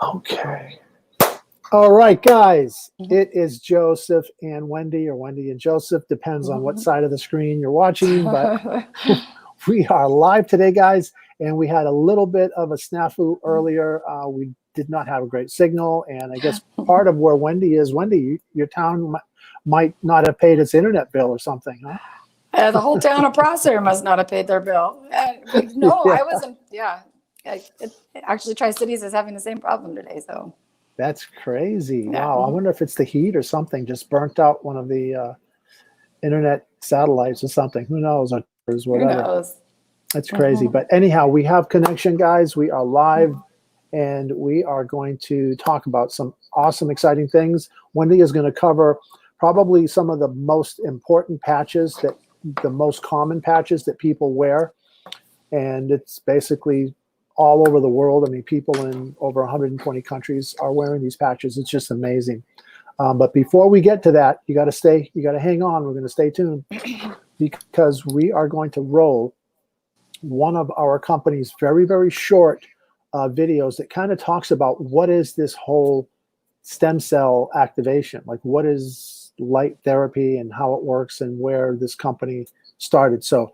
Okay. All right, guys. It is Joseph and Wendy, or Wendy and Joseph, depends on what side of the screen you're watching. But we are live today, guys, and we had a little bit of a snafu earlier. We did not have a great signal, and I guess part of where Wendy is, Wendy, your town might not have paid its internet bill or something, huh? The whole town of Prosser must not have paid their bill. No, Yeah. I wasn't. Yeah, actually, Tri-Cities is having the same problem today. So That's crazy. yeah. Wow. I wonder if it's the heat or something just burnt out one of the internet satellites or something. Who knows? Or Who whatever. knows? That's crazy. But anyhow, we have connection, guys. We are live, and we are going to talk about some awesome, exciting things. Wendy is going to cover probably some of the most important patches, that the most common patches that people wear. And it's basically all over the world. I mean, people in over 120 countries are wearing these patches. It's just amazing. But before we get to that, you got to hang on. We're going to stay tuned because we are going to roll one of our company's very, very short videos that kind of talks about what is this whole stem cell activation, like what is light therapy and how it works and where this company started. So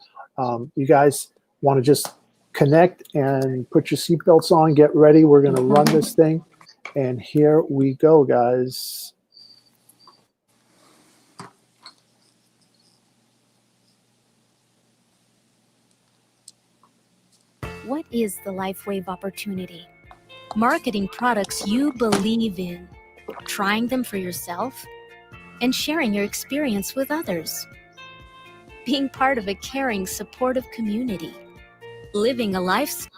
you guys want to just connect and put your seatbelts on, get ready. We're going to run this thing. And here we go, guys. What is the LifeWave opportunity? Marketing products you believe in, trying them for yourself, and sharing your experience with others. Being part of a caring, supportive community. Living a lifestyle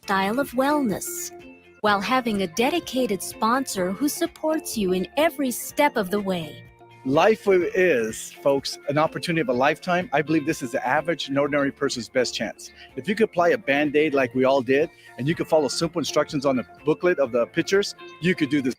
of wellness, while having a dedicated sponsor who supports you in every step of the way. LifeWave is, folks, an opportunity of a lifetime. I believe this is the average and ordinary person's best chance. If you could apply a Band-Aid like we all did, and you could follow simple instructions on the booklet of the pictures, you could do this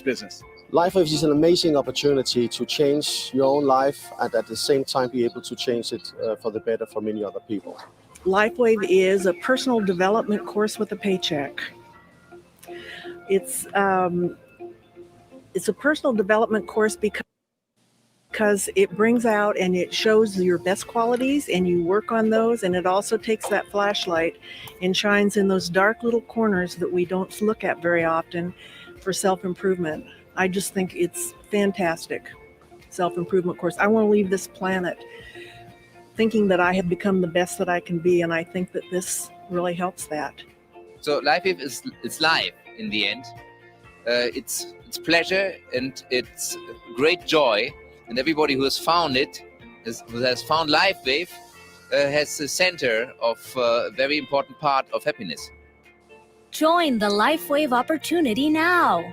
business. LifeWave is an amazing opportunity to change your own life and at the same time be able to change it for the better for many other people. LifeWave is a personal development course with a paycheck. It's a personal development course because it brings out and it shows your best qualities and you work on those, and it also takes that flashlight and shines in those dark little corners that we don't look at very often for self-improvement. I just think it's fantastic self-improvement course. I want to leave this planet thinking that I have become the best that I can be, and I think that this really helps that. So LifeWave is life in the end. It's pleasure and it's great joy, and everybody who has found it, who has found LifeWave, has the center of a very important part of happiness. Join the LifeWave opportunity now.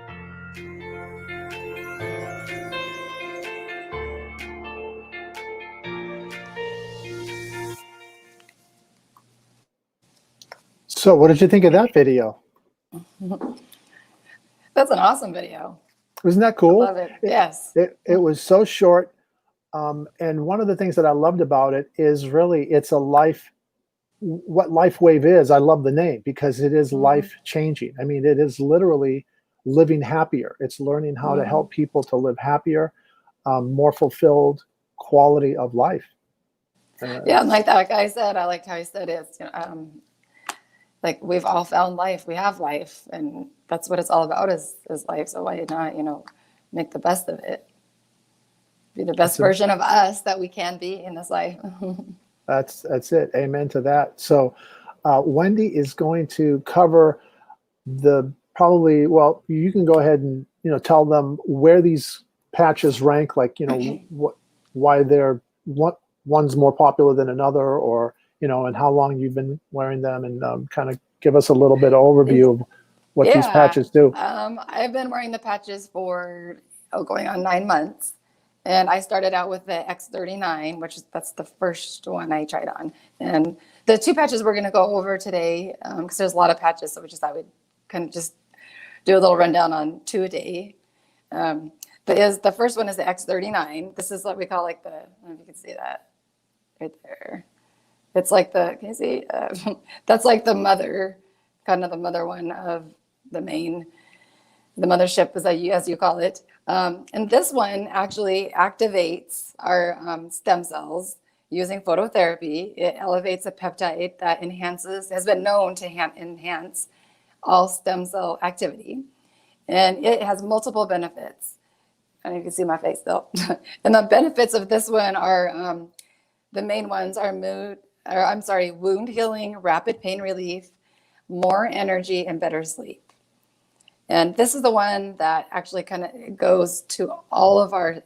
So what did you think of that video? That's an awesome video. Wasn't that cool? I love it. Yes. It was so short. And one of the things that I loved about it is really it's a life, what LifeWave is. I love the name because it is life changing. I mean, it is literally living happier. It's learning how to help people to live happier, more fulfilled quality of life. Yeah, and like that guy said, I liked how he said it. Like we've all found life. We have life, and that's what it's all about is life. So why not, make the best of it? Be the best version of us that we can be in this life. That's it. Amen to that. So Wendy is going to cover you can go ahead and, tell them where these patches rank, like, why one's more popular than another, or, and how long you've been wearing them, and kind of give us a little bit of overview of what these patches do. I've been wearing the patches for going on 9 months. And I started out with the X39, that's the first one I tried on. And the two patches we're going to go over today, because there's a lot of patches, so we just thought we'd kind of just do a little rundown on 2 a day. The first one is the X39. This is what we call I don't know if you can see that right there. It's like the, can you see? That's like the mother, kind of the mother one of the main, the mothership, as you call it. And this one actually activates our stem cells using phototherapy. It elevates a peptide that has been known to enhance all stem cell activity. And it has multiple benefits. And you can see my face though. And the benefits of this one are, the main ones are wound healing, rapid pain relief, more energy, and better sleep. And this is the one that actually kind of goes to all of our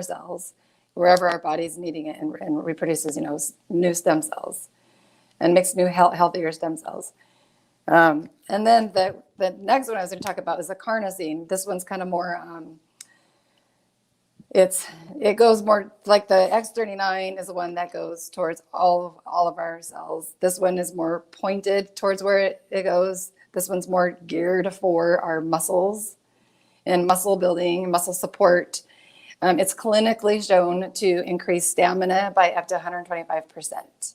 cells, wherever our body's needing it, and reproduces, new stem cells and makes new healthier stem cells. And then the next one I was going to talk about is the carnosine. This one's kind of more, it goes more like the X39 is the one that goes towards all of our cells. This one is more pointed towards where it goes. This one's more geared for our muscles and muscle building, muscle support. It's clinically shown to increase stamina by up to 125%.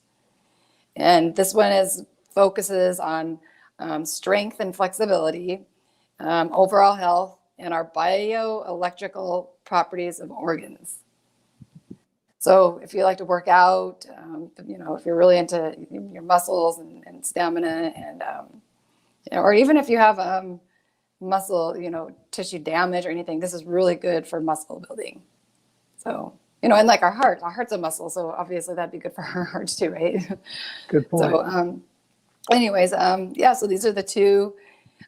And this one focuses on strength and flexibility, overall health, and our bioelectrical properties of organs. So if you like to work out, if you're really into your muscles and stamina, and or even if you have muscle, tissue damage or anything, this is really good for muscle building. So, and like our heart's a muscle, so obviously that'd be good for our hearts too, right? Good point. So, anyways, so these are the two,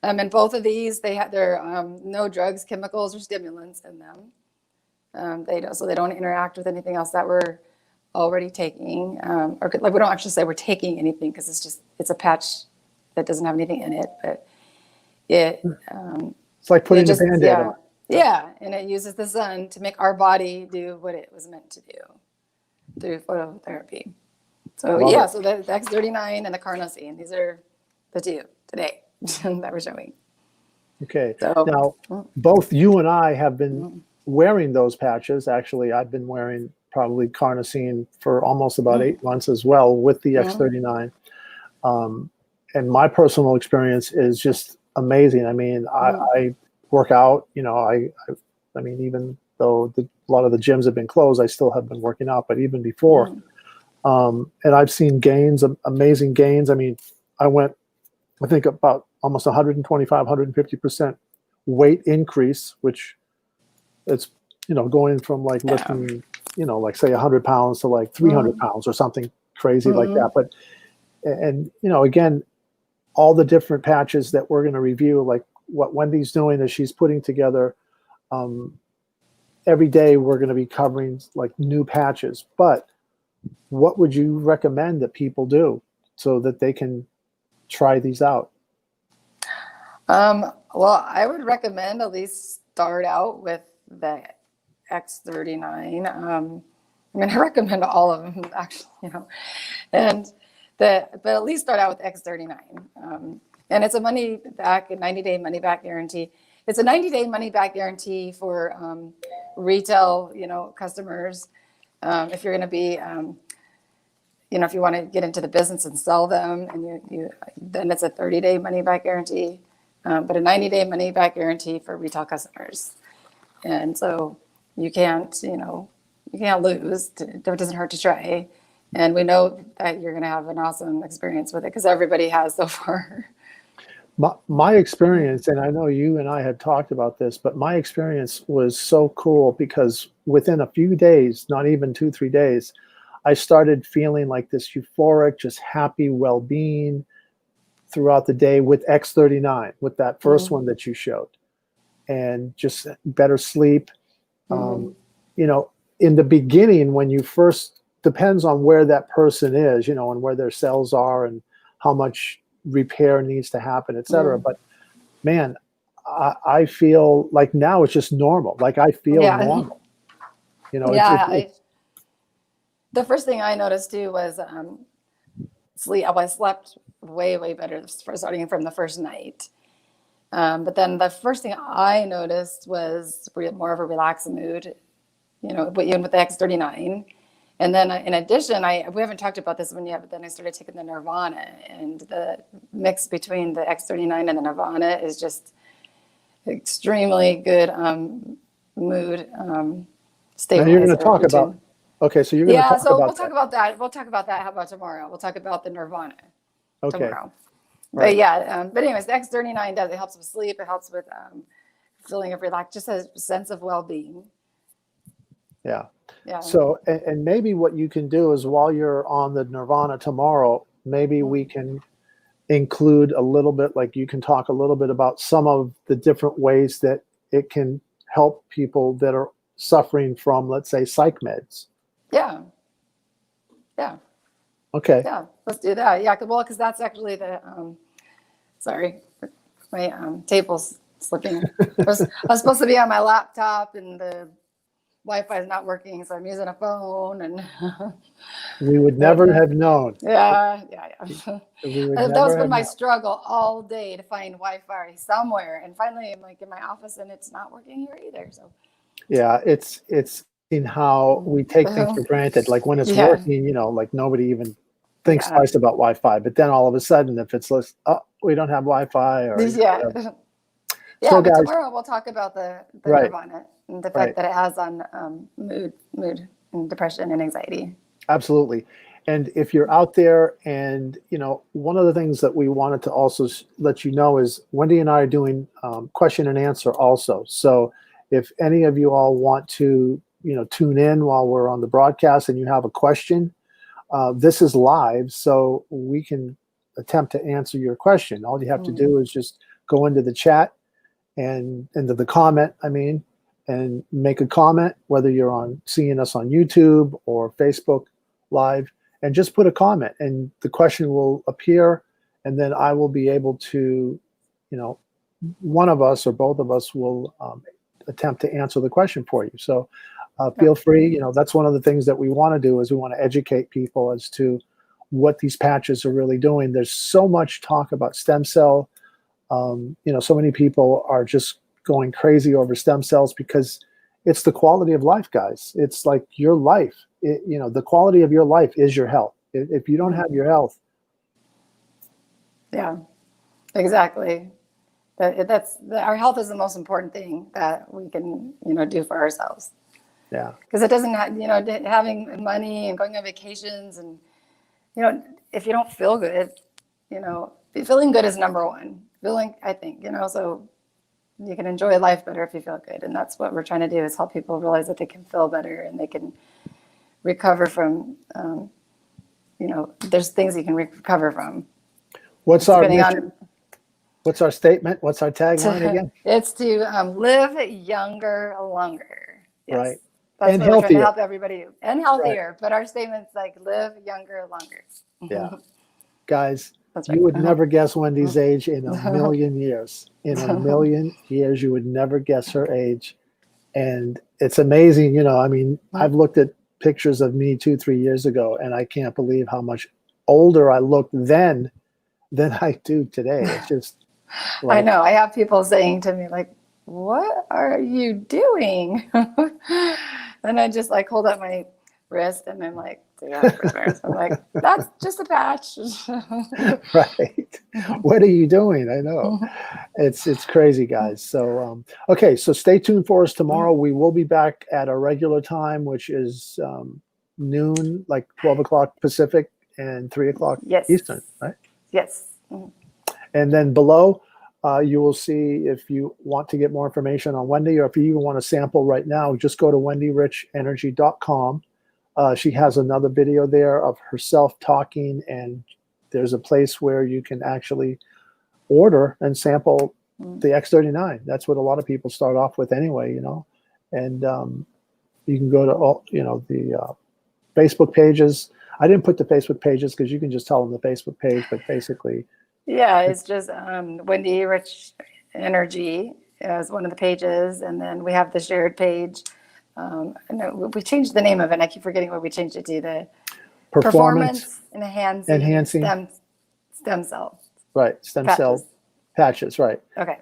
and both of these, they're no drugs, chemicals, or stimulants in them. They don't interact with anything else that we're already taking, or like we don't actually say we're taking anything, because it's a patch that doesn't have anything in it, but it's like putting a Band-Aid on. Yeah, and it uses the sun to make our body do what it was meant to do through phototherapy. So so the X39 and the carnosine, these are the two today that we're showing. Okay. So, now, both you and I have been wearing those patches. Actually, I've been wearing probably carnosine for almost about 8 months as well with the X39. And my personal experience is just amazing. I mean, I work out, I mean, even though a lot of the gyms have been closed, I still have been working out, but even before, and I've seen gains, amazing gains. I mean, I think about almost 125, 150% weight increase, which it's, going from like lifting, like say 100 pounds to like 300 pounds or something crazy like that. But, and, again, all the different patches that we're going to review, like what Wendy's doing is she's putting together, every day we're going to be covering like new patches. But what would you recommend that people do so that they can try these out? Well, I would recommend at least start out with the X39. I recommend all of them actually, but at least start out with X39. And it's a 90-day money back guarantee. It's a 90-day money back guarantee for retail, customers. If you're going to be, if you want to get into the business and sell them, and then it's a 30-day money back guarantee, but a 90-day money back guarantee for retail customers. And so you can't lose. It doesn't hurt to try. And we know that you're going to have an awesome experience with it because everybody has so far. My experience, and I know you and I had talked about this, but my experience was so cool because within a few days, not even 2-3 days, I started feeling like this euphoric, just happy well-being throughout the day with X39, with that first one that you showed, and just better sleep. In the beginning, when you first, depends on where that person is, and where their cells are and how much repair needs to happen, et cetera. But man, I feel like now it's just normal. Like I feel normal. The first thing I noticed too was sleep. I slept way better starting from the first night. But then the first thing I noticed was more of a relaxed mood, even with the X39. And then in addition, we haven't talked about this one yet, but then I started taking the Nirvana, and the mix between the X39 and the Nirvana is just extremely good mood stabilizer. And you're going to talk about, routine. okay, so you're going to talk so about we'll talk about that. We'll talk about that. How about tomorrow? We'll talk about the Nirvana tomorrow. Right. But yeah, but anyways, the X39 does, it helps with sleep. It helps with feeling of relax, just a sense of well-being. Yeah. Yeah. So, and maybe what you can do is while you're on the Nirvana tomorrow, maybe we can include a little bit, like you can talk a little bit about some of the different ways that it can help people that are suffering from, let's say, psych meds. Yeah. Yeah. Okay. Yeah. Let's do that. Yeah. Well, because that's actually the, sorry, my table's slipping. I was supposed to be on my laptop and the Wi-Fi is not working, so I'm using a phone, and We would never have known. yeah. We would That never was been have my known. struggle all day to find Wi-Fi somewhere, and finally I'm like in my office and it's not working here either. So Yeah, it's in how we take things for granted. Like when it's Yeah. working, like nobody even thinks Yeah. twice about Wi-Fi. But then all of a sudden, if it's we don't have Wi-Fi, or yeah. whatever. Yeah, So, but guys, tomorrow we'll talk about the Right. Nirvana and the fact Right. that it has on mood and depression and anxiety. Absolutely. And if you're out there, and one of the things that we wanted to also let you know is Wendy and I are doing question and answer also. So if any of you all want to tune in while we're on the broadcast and you have a question, this is live, so we can attempt to answer your question. All you have to do is just go into the chat and into the comment, and make a comment, whether you're seeing us on YouTube or Facebook Live, and just put a comment, and the question will appear, and then I will be able to, one of us or both of us will attempt to answer the question for you. So feel free. That's one of the things that we want to do, is we want to educate people as to what these patches are really doing. There's so much talk about stem cell. So many people are just going crazy over stem cells because it's the quality of life, guys. It's like your life. The quality of your life is your health. If you don't have your health. Yeah, exactly. Our health is the most important thing that we can, do for ourselves. Yeah. Because it doesn't have, having money and going on vacations and, if you don't feel good, feeling good is number one. I think, so you can enjoy life better if you feel good. And that's what we're trying to do, is help people realize that they can feel better and they can recover from, there's things you can recover from. What's our Depending mission? What's our statement? What's our tagline again? It's to live younger, longer. Yes. Right. That's And what we're trying to healthier. help everybody do. And healthier. But our statement's like live younger, longer. Yeah. Guys, That's right. you would never guess Wendy's age in a million years. In a million years, you would never guess her age. And it's amazing, I've looked at pictures of me 2-3 years ago, and I can't believe how much older I looked then than I do today. It's just I know. I have people saying to me, like, what are you doing? And I just hold up my wrist and I'm like, I'm like, that's just a patch. Right. What are you doing? I know. It's crazy, guys. So, okay. So stay tuned for us tomorrow. We will be back at a regular time, which is noon, like 12 o'clock Pacific and 3 o'clock Yes. Eastern, right? Yes. And then below, you will see, if you want to get more information on Wendy, or if you even want to sample right now, just go to wendyrichenergy.com. She has another video there of herself talking, and there's a place where you can actually order and sample the X39. That's what a lot of people start off with anyway, and you can go to all, the Facebook pages. I didn't put the Facebook pages because you can just tell them the Facebook page, but basically. Yeah, it's just Wendy Rich Energy is one of the pages, and then we have the shared page. No, we changed the name of it. I keep forgetting what we changed it to. The performance enhancing stem cell. Right, stem cell patches. Right. Okay.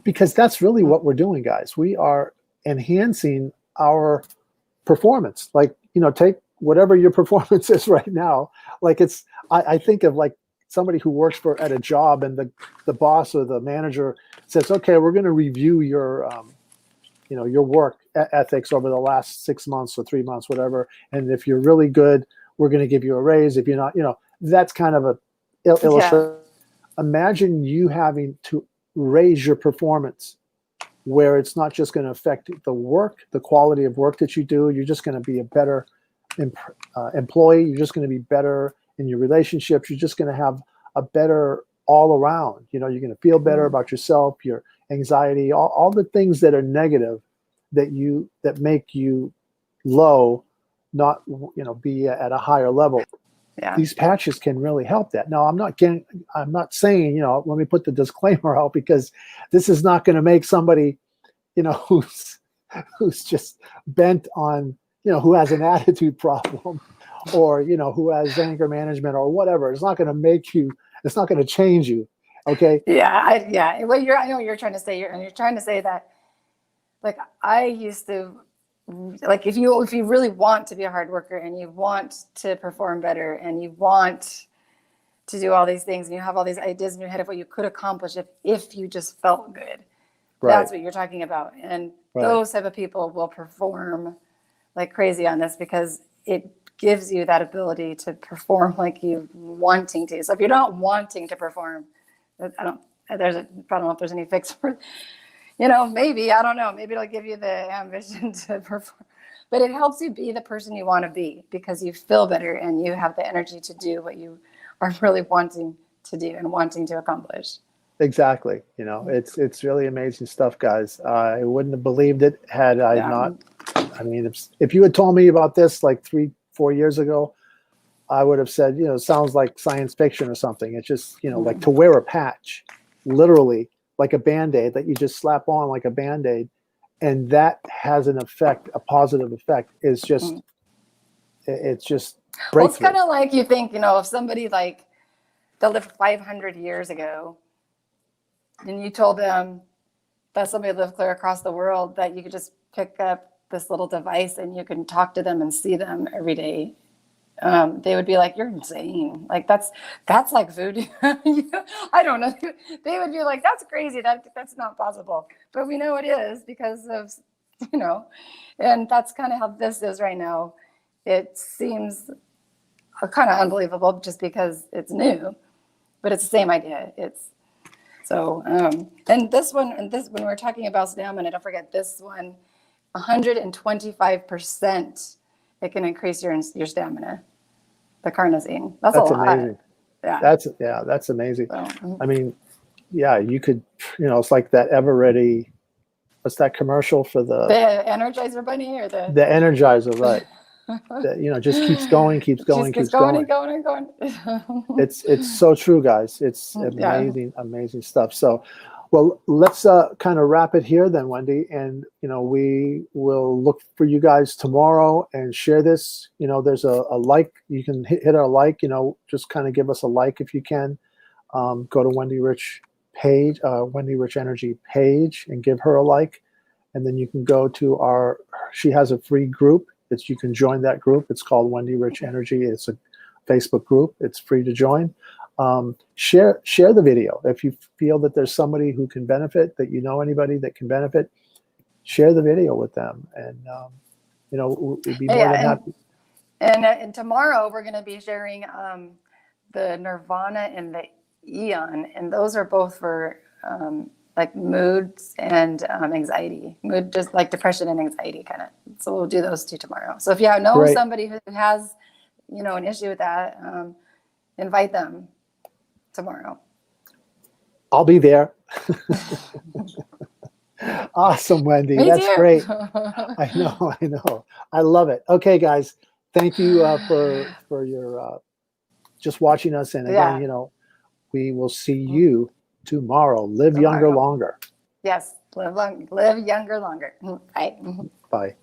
Because that's really what we're doing, guys. We are enhancing our performance. Like, take whatever your performance is right now, like I think of like somebody who works at a job, and the boss or the manager says, okay, we're going to review your, your work ethics over the last 6 months or 3 months, whatever. And if you're really good, we're going to give you a raise. If you're not, that's kind of a illustration. Imagine you having to raise your performance, where it's not just going to affect the quality of work that you do. You're just going to be a better employee. You're just going to be better in your relationships. You're just going to have a better all around. You're going to feel better about yourself, your anxiety, all the things that are negative that make you low, not be at a higher level. Yeah. These patches can really help that. Now, I'm not saying, let me put the disclaimer out, because this is not going to make somebody, who's just bent on, who has an attitude problem, or, who has anger management or whatever. It's not going to it's not going to change you. Okay. Yeah. Well, I know what you're trying to say. You're trying to say that, like, I used to, like, if you really want to be a hard worker, and you want to perform better, and you want to do all these things, and you have all these ideas in your head of what you could accomplish if you just felt good. Right. That's what you're talking about. And those type of people will perform like crazy on this, because it gives you that ability to perform like you wanting to. So if you're not wanting to perform, I don't know if there's any fix for, maybe, I don't know, maybe it'll give you the ambition to perform, but it helps you be the person you want to be, because you feel better and you have the energy to do what you are really wanting to do and wanting to accomplish. Exactly. It's really amazing stuff, guys. I wouldn't have believed it had I not. I mean, if you had told me about this like 3-4 years ago, I would have said, it sounds like science fiction or something. It's just, like to wear a patch, literally like a Band-Aid that you just slap on like a Band-Aid, and that has an effect, a positive effect, is just, it's just breakthrough. Well, it's kind of like, you think, if somebody like that lived 500 years ago, and you told them that somebody lived clear across the world, that you could just pick up this little device and you can talk to them and see them every day, they would be like, you're insane. Like, that's like voodoo. I don't know. They would be like, that's crazy. That's not possible. But we know it is, because of, and that's kind of how this is right now. It seems kind of unbelievable just because it's new, but it's the same idea. So, and this one, when we're talking about stamina, don't forget this one, 125%, it can increase your stamina. The carnosine. That's a lot. Amazing. Yeah. That's amazing. So, I mean, you could, it's like that ever ready. What's that commercial for the Energizer Bunny, or the Energizer, right? That just keeps going. Keeps going and going. It's so true, guys. It's amazing stuff. So, well, let's kind of wrap it here then, Wendy, and we will look for you guys tomorrow and share this. There's a like, you can hit our like, just kind of give us a like if you can. Go to Wendy Rich page, Wendy Rich Energy page, and give her a like, and then you can go to she has a free group. You can join that group. It's called Wendy Rich Energy. It's a Facebook group. It's free to join. Share the video. If you feel that there's somebody who can benefit, that anybody that can benefit, share the video with them, and we'd be more than happy. And tomorrow we're going to be sharing the Nirvana and the Eon, and those are both for like moods and anxiety, just like depression and anxiety kind of. So we'll do those two tomorrow. So if you know somebody who has, an issue with that, invite them tomorrow. I'll be there. Awesome, Wendy. That's great. I know. I love it. Okay, guys. Thank you for your just watching us. And again, we will see you tomorrow. Live younger, longer. Yes. Live younger, longer. Bye. Bye.